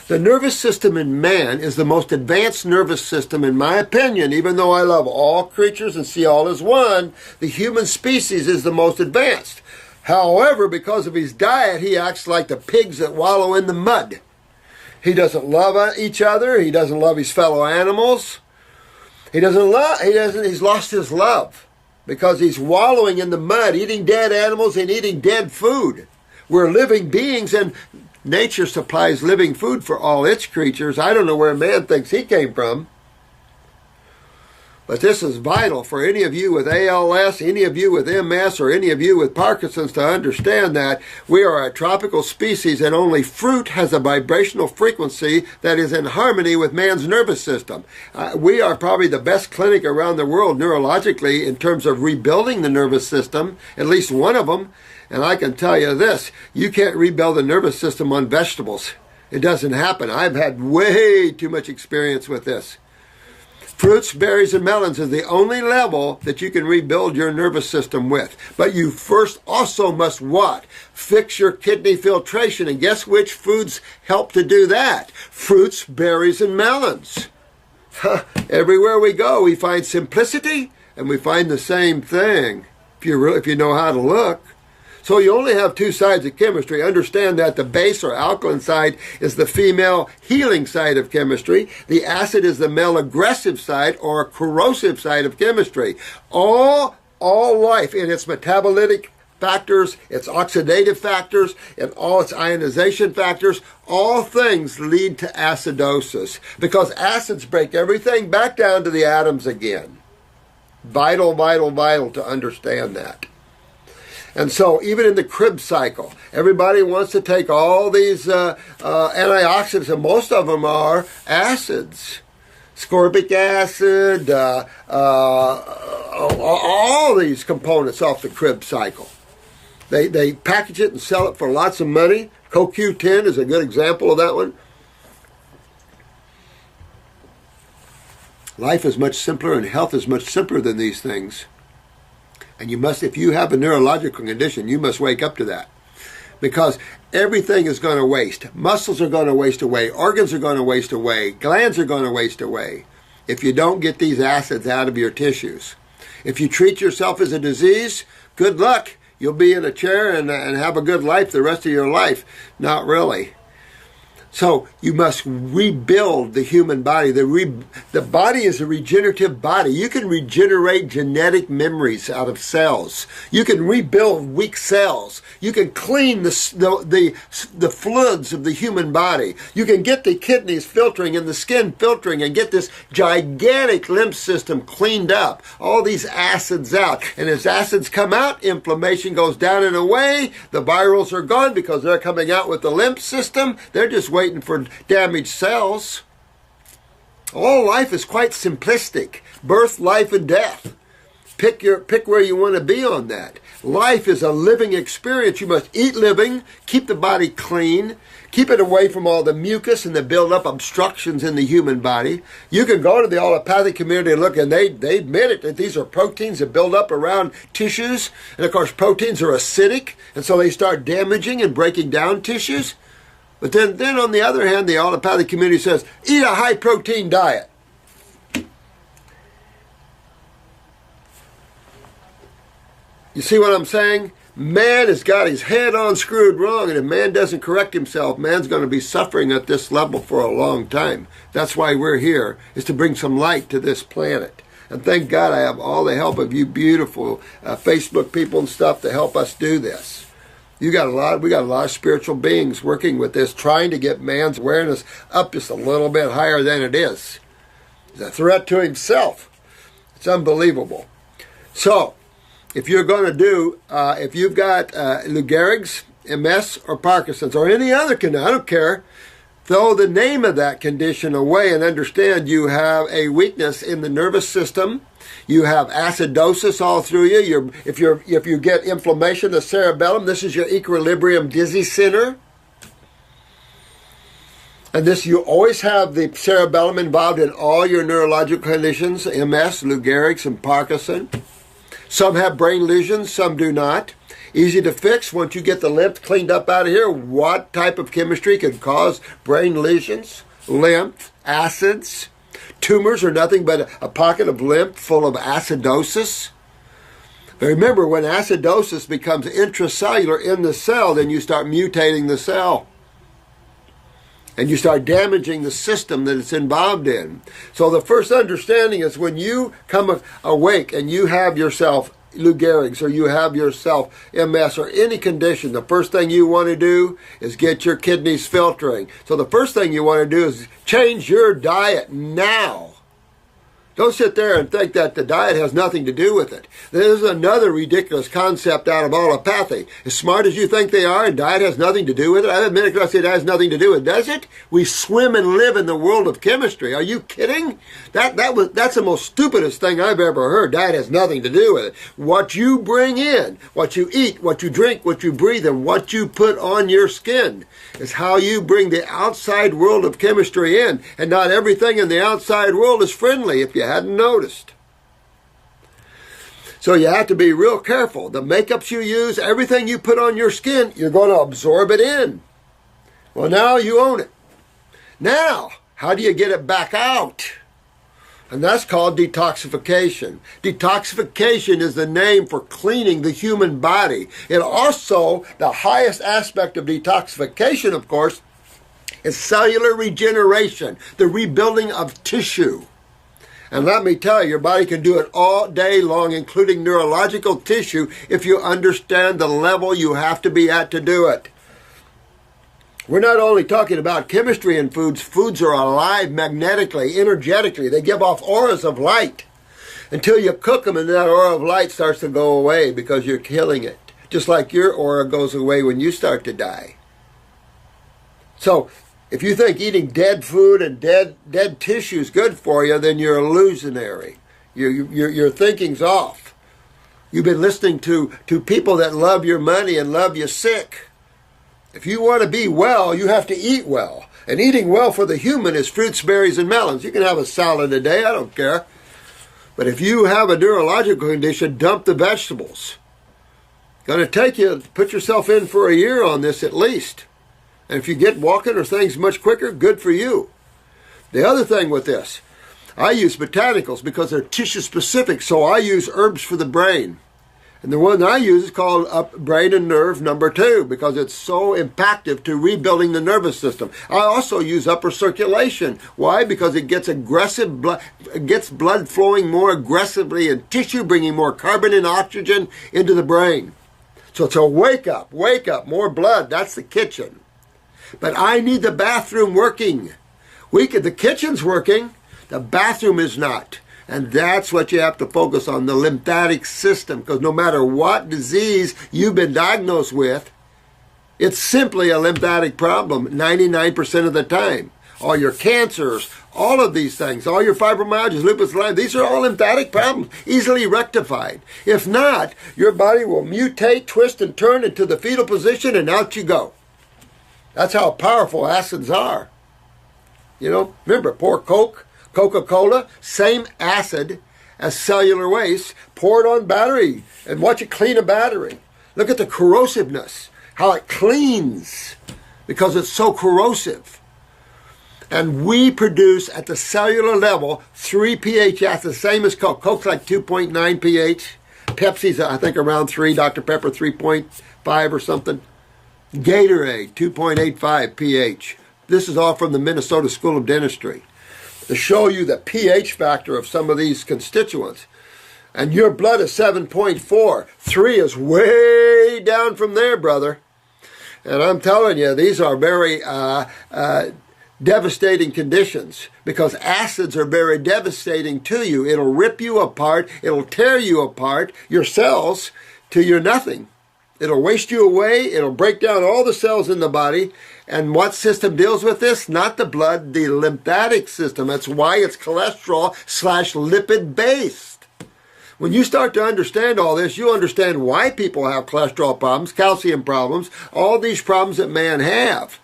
The nervous system in man is the most advanced nervous system, in my opinion. Even though I love all creatures and see all as one, the human species is the most advanced. However, because of his diet, he acts like the pigs that wallow in the mud. He doesn't love each other. He doesn't love his fellow animals. He's lost his love because he's wallowing in the mud, eating dead animals and eating dead food. We're living beings, and nature supplies living food for all its creatures. I don't know where man thinks he came from. But this is vital for any of you with ALS, any of you with MS, or any of you with Parkinson's to understand that we are a tropical species and only fruit has a vibrational frequency that is in harmony with man's nervous system. We are probably the best clinic around the world neurologically in terms of rebuilding the nervous system, at least one of them. And I can tell you this, you can't rebuild the nervous system on vegetables. It doesn't happen. I've had way too much experience with this. Fruits, berries, and melons is the only level that you can rebuild your nervous system with. But you first also must what? Fix your kidney filtration. And guess which foods help to do that? Fruits, berries, and melons. Everywhere we go, we find simplicity, and we find the same thing, if you know how to look. So you only have two sides of chemistry. Understand that the base or alkaline side is the female healing side of chemistry. The acid is the male aggressive side or corrosive side of chemistry. All life in its metabolitic factors, its oxidative factors, and all its ionization factors, all things lead to acidosis because acids break everything back down to the atoms again. Vital, vital, vital to understand that. And so even in the Krebs cycle, everybody wants to take all these antioxidants, and most of them are acids. Ascorbic acid, all these components off the Krebs cycle. They package it and sell it for lots of money. CoQ10 is a good example of that one. Life is much simpler and health is much simpler than these things. And you must, if you have a neurological condition, you must wake up to that. Because everything is going to waste. Muscles are going to waste away. Organs are going to waste away. Glands are going to waste away if you don't get these acids out of your tissues. If you treat yourself as a disease, good luck. You'll be in a chair and have a good life the rest of your life. Not really. So you must rebuild the human body. The body is a regenerative body. You can regenerate genetic memories out of cells. You can rebuild weak cells. You can clean the fluids of the human body. You can get the kidneys filtering and the skin filtering and get this gigantic lymph system cleaned up. All these acids out. And as acids come out, inflammation goes down and away. The virals are gone because they're coming out with the lymph system. They're just waiting for damaged cells. All life is quite simplistic. Birth, life, and death. Pick where you want to be on that. Life is a living experience. You must eat living, keep the body clean, keep it away from all the mucus and the build-up obstructions in the human body. You can go to the allopathic community and look, and they admit it, that these are proteins that build up around tissues. And of course, proteins are acidic, and so they start damaging and breaking down tissues. But then on the other hand, the allopathic community says, eat a high-protein diet. You see what I'm saying? Man has got his head on screwed wrong, and if man doesn't correct himself, man's going to be suffering at this level for a long time. That's why we're here, is to bring some light to this planet. And thank God I have all the help of you beautiful Facebook people and stuff to help us do this. We got a lot of spiritual beings working with this, trying to get man's awareness up just a little bit higher than it is. It's a threat to himself. It's unbelievable. So, if you're going to do, if you've got Lou Gehrig's, MS, or Parkinson's, or any other condition, I don't care, throw the name of that condition away and understand you have a weakness in the nervous system. You have acidosis all through you. If you get inflammation of the cerebellum, this is your equilibrium dizzy center. And this, you always have the cerebellum involved in all your neurological conditions, MS, Lou Gehrig's, and Parkinson. Some have brain lesions, some do not. Easy to fix once you get the lymph cleaned up out of here. What type of chemistry could cause brain lesions? Lymph, acids. Tumors are nothing but a pocket of lymph full of acidosis. But remember, when acidosis becomes intracellular in the cell, then you start mutating the cell. And you start damaging the system that it's involved in. So the first understanding is when you come awake and you have yourself Lou Gehrig's, or you have yourself MS, or any condition, the first thing you want to do is get your kidneys filtering. So the first thing you want to do is change your diet now. Don't sit there and think that the diet has nothing to do with it. There's another ridiculous concept out of allopathy. As smart as you think they are, and diet has nothing to do with it. I admit it, I say it has nothing to do with it. Does it? We swim and live in the world of chemistry. Are you kidding? That's the most stupidest thing I've ever heard. Diet has nothing to do with it. What you bring in, what you eat, what you drink, what you breathe, and what you put on your skin is how you bring the outside world of chemistry in. And not everything in the outside world is friendly, if you hadn't noticed. So you have to be real careful. The makeups you use, everything you put on your skin, you're going to absorb it in. Well, now you own it. Now, how do you get it back out? And that's called detoxification. Detoxification is the name for cleaning the human body. And also, the highest aspect of detoxification, of course, is cellular regeneration, the rebuilding of tissue. And let me tell you, your body can do it all day long, including neurological tissue, if you understand the level you have to be at to do it. We're not only talking about chemistry in foods. Foods are alive magnetically, energetically. They give off auras of light until you cook them, and that aura of light starts to go away because you're killing it. Just like your aura goes away when you start to die. So, if you think eating dead food and dead tissue is good for you, then you're illusionary. Your thinking's off. You've been listening to people that love your money and love you sick. If you want to be well, you have to eat well. And eating well for the human is fruits, berries, and melons. You can have a salad a day, I don't care. But if you have a neurological condition, dump the vegetables. Going to take you, put yourself in for a year on this at least. And if you get walking or things much quicker, good for you. The other thing with this, I use botanicals because they're tissue specific, so I use herbs for the brain. And the one I use is called Brain and Nerve number 2 because it's so impactful to rebuilding the nervous system. I also use upper circulation. Why? Because it gets aggressive blood, it gets blood flowing more aggressively in tissue, bringing more carbon and oxygen into the brain. So it's a wake up, more blood. That's the kitchen. But I need the bathroom working. The kitchen's working, the bathroom is not. And that's what you have to focus on, the lymphatic system, because no matter what disease you've been diagnosed with, it's simply a lymphatic problem 99% of the time. All your cancers, all of these things, all your fibromyalgia, lupus, Lyme, these are all lymphatic problems, easily rectified. If not, your body will mutate, twist, and turn into the fetal position, and out you go. That's how powerful acids are. You know, remember, pour Coca-Cola, same acid as cellular waste, pour it on battery and watch it clean a battery. Look at the corrosiveness, how it cleans because it's so corrosive. And we produce at the cellular level 3 pH acids, the same as Coke. Coke's like 2.9 pH. Pepsi's, I think, around 3. Dr. Pepper, 3.5 or something. Gatorade, 2.85 pH. This is all from the Minnesota School of Dentistry, to show you the pH factor of some of these constituents. And your blood is 7.4. 3 is way down from there, brother. And I'm telling you, these are very devastating conditions because acids are very devastating to you. It'll rip you apart. It'll tear you apart, your cells, to your nothing. It'll waste you away. It'll break down all the cells in the body. And what system deals with this? Not the blood, the lymphatic system. That's why it's cholesterol/lipid based. When you start to understand all this, you understand why people have cholesterol problems, calcium problems, all these problems that man have.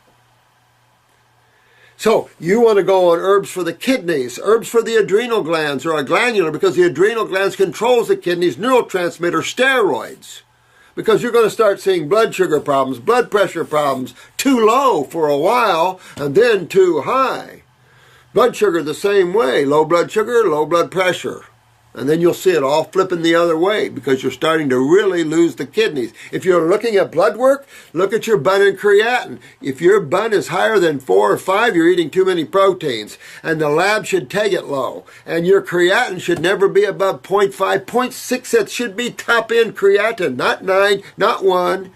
So you want to go on herbs for the kidneys, herbs for the adrenal glands or a glandular, because the adrenal glands controls the kidneys, neurotransmitter, steroids. Because you're going to start seeing blood sugar problems, blood pressure problems, too low for a while and then too high. Blood sugar the same way, low blood sugar, low blood pressure. And then you'll see it all flipping the other way because you're starting to really lose the kidneys. If you're looking at blood work, look at your bun and creatinine. If your bun is higher than 4 or 5, you're eating too many proteins. And the lab should take it low. And your creatinine should never be above 0.5, 0.6. That should be top end creatinine, not 9, not 1.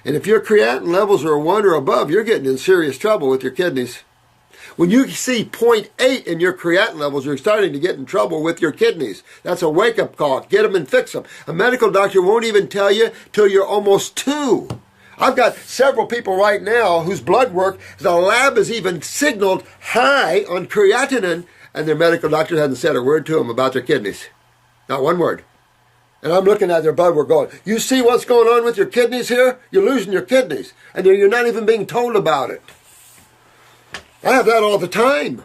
And if your creatinine levels are 1 or above, you're getting in serious trouble with your kidneys. When you see 0.8 in your creatinine levels, you're starting to get in trouble with your kidneys. That's a wake-up call. Get them and fix them. A medical doctor won't even tell you till you're almost 2. I've got several people right now whose blood work, the lab has even signaled high on creatinine, and their medical doctor hasn't said a word to them about their kidneys. Not one word. And I'm looking at their blood work going, you see what's going on with your kidneys here? You're losing your kidneys. And you're not even being told about it. I have that all the time.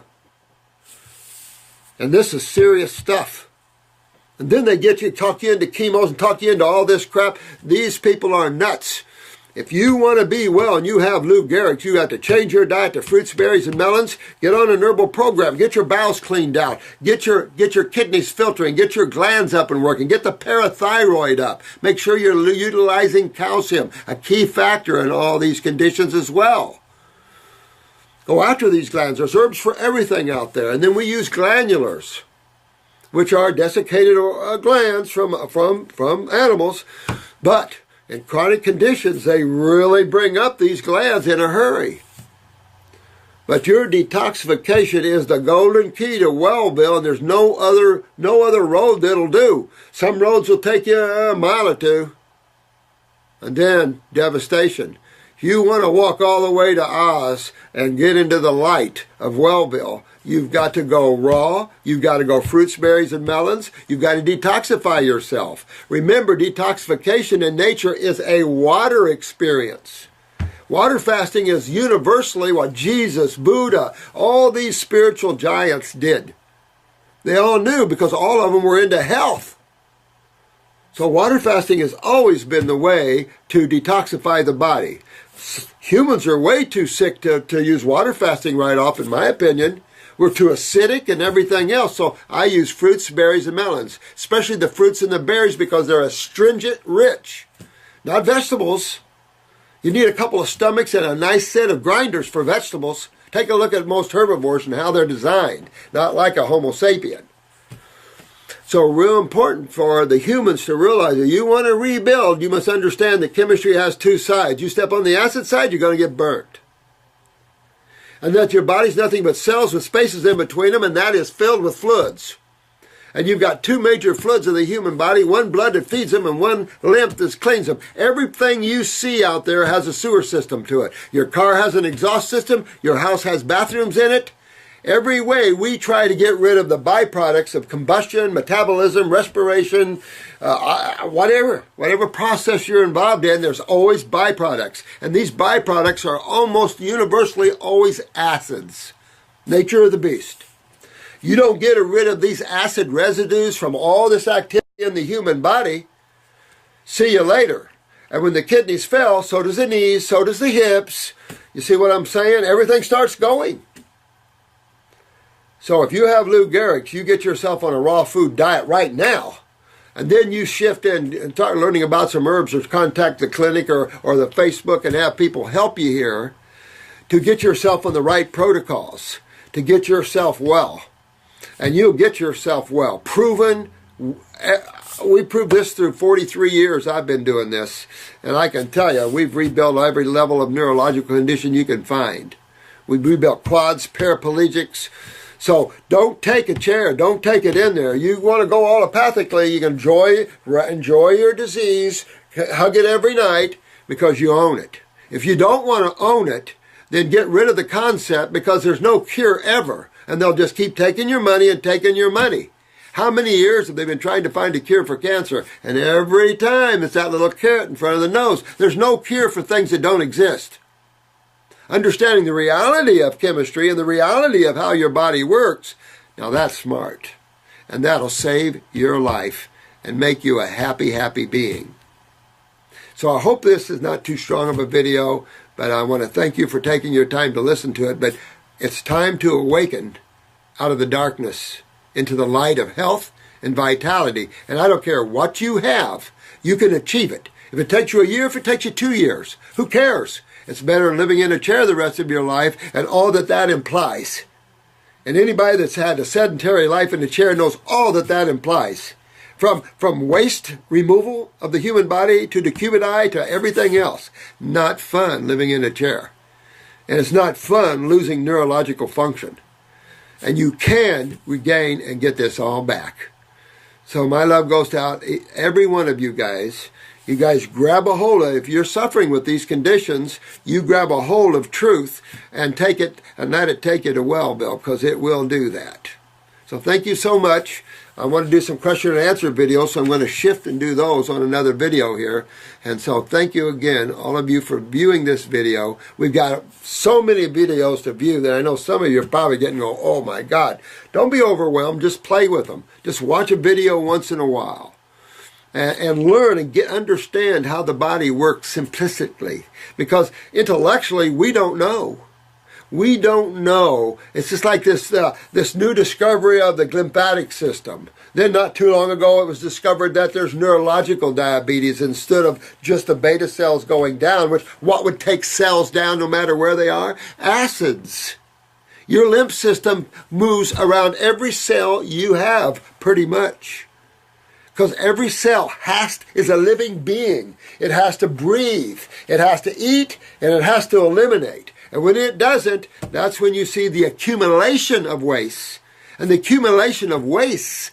And this is serious stuff. And then they get you, talk you into chemos and talk you into all this crap. These people are nuts. If you want to be well and you have Lou Gehrig's, you have to change your diet to fruits, berries, and melons. Get on an herbal program. Get your bowels cleaned out. Get your kidneys filtering. Get your glands up and working. Get the parathyroid up. Make sure you're utilizing calcium, a key factor in all these conditions as well. Go after these glands. There's herbs for everything out there. And then we use glandulars, which are desiccated glands from animals. But in chronic conditions, they really bring up these glands in a hurry. But your detoxification is the golden key to Wellville, and there's no other road that'll do. Some roads will take you a mile or two, and then devastation. If you want to walk all the way to Oz and get into the light of Wellville, you've got to go raw. You've got to go fruits, berries, and melons. You've got to detoxify yourself. Remember, detoxification in nature is a water experience. Water fasting is universally what Jesus, Buddha, all these spiritual giants did. They all knew because all of them were into health. So water fasting has always been the way to detoxify the body. Humans are way too sick to use water fasting right off, in my opinion. We're too acidic and everything else. So I use fruits, berries, and melons, especially the fruits and the berries because they're astringent rich, not vegetables. You need a couple of stomachs and a nice set of grinders for vegetables. Take a look at most herbivores and how they're designed, not like a Homo sapien. So real important for the humans to realize that you want to rebuild, you must understand that chemistry has two sides. You step on the acid side, you're going to get burnt. And that your body's nothing but cells with spaces in between them, and that is filled with fluids. And you've got two major fluids of the human body, one blood that feeds them and one lymph that cleans them. Everything you see out there has a sewer system to it. Your car has an exhaust system. Your house has bathrooms in it. Every way we try to get rid of the byproducts of combustion, metabolism, respiration, whatever process you're involved in, there's always byproducts. And these byproducts are almost universally always acids. Nature of the beast. You don't get rid of these acid residues from all this activity in the human body. See you later. And when the kidneys fail, so does the knees, so does the hips. You see what I'm saying? Everything starts going. So if you have Lou Gehrig's, you get yourself on a raw food diet right now, and then you shift in and start learning about some herbs or contact the clinic or the Facebook and have people help you here to get yourself on the right protocols, to get yourself well. And you'll get yourself well. Proven. We proved this through 43 years I've been doing this. And I can tell you, we've rebuilt every level of neurological condition you can find. We've rebuilt quads, paraplegics. So don't take a chair. Don't take it in there. You want to go allopathically, you can enjoy your disease, hug it every night because you own it. If you don't want to own it, then get rid of the concept because there's no cure ever. And they'll just keep taking your money and taking your money. How many years have they been trying to find a cure for cancer? And every time it's that little carrot in front of the nose. There's no cure for things that don't exist. Understanding the reality of chemistry and the reality of how your body works, now that's smart. And that'll save your life and make you a happy, happy being. So I hope this is not too strong of a video, but I want to thank you for taking your time to listen to it. But it's time to awaken out of the darkness into the light of health and vitality. And I don't care what you have, you can achieve it. If it takes you a year, if it takes you 2 years, who cares? It's better living in a chair the rest of your life and all that that implies. And anybody that's had a sedentary life in a chair knows all that that implies. From waste removal of the human body to decubiti to everything else. Not fun living in a chair. And it's not fun losing neurological function. And you can regain and get this all back. So my love goes to every one of you guys. You guys grab a hold of, if you're suffering with these conditions, you grab a hold of truth and take it and let it take you to well, Bill, because it will do that. So thank you so much. I want to do some question and answer videos, so I'm going to shift and do those on another video here. And so thank you again, all of you, for viewing this video. We've got so many videos to view that I know some of you are probably getting, oh my God. Don't be overwhelmed. Just play with them. Just watch a video once in a while. And learn and understand how the body works simplistically. Because intellectually, we don't know. We don't know. It's just like this new discovery of the lymphatic system. Then not too long ago, it was discovered that there's neurological diabetes instead of just the beta cells going down, which what would take cells down no matter where they are? Acids. Your lymph system moves around every cell you have, pretty much. Because every cell is a living being. It has to breathe, it has to eat, and it has to eliminate. And when it doesn't, that's when you see the accumulation of waste. And the accumulation of waste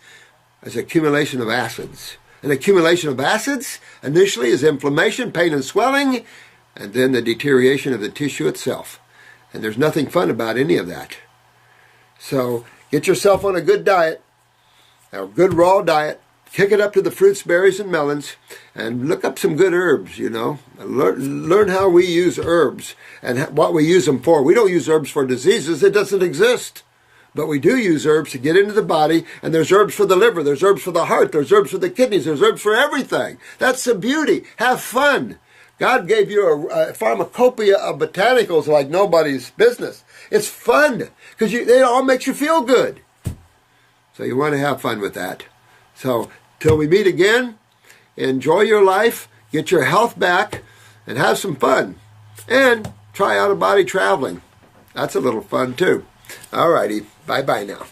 is accumulation of acids. And accumulation of acids initially is inflammation, pain, and swelling, and then the deterioration of the tissue itself. And there's nothing fun about any of that. So get yourself on a good diet, a good raw diet. Kick it up to the fruits, berries, and melons, and look up some good herbs, you know. Learn how we use herbs and what we use them for. We don't use herbs for diseases. It doesn't exist. But we do use herbs to get into the body, and there's herbs for the liver, there's herbs for the heart, there's herbs for the kidneys, there's herbs for everything. That's the beauty. Have fun. God gave you a pharmacopoeia of botanicals like nobody's business. It's fun because it all makes you feel good. So you want to have fun with that. So till we meet again, enjoy your life, get your health back, and have some fun. And try out-of-body traveling. That's a little fun too. All righty. Bye-bye now.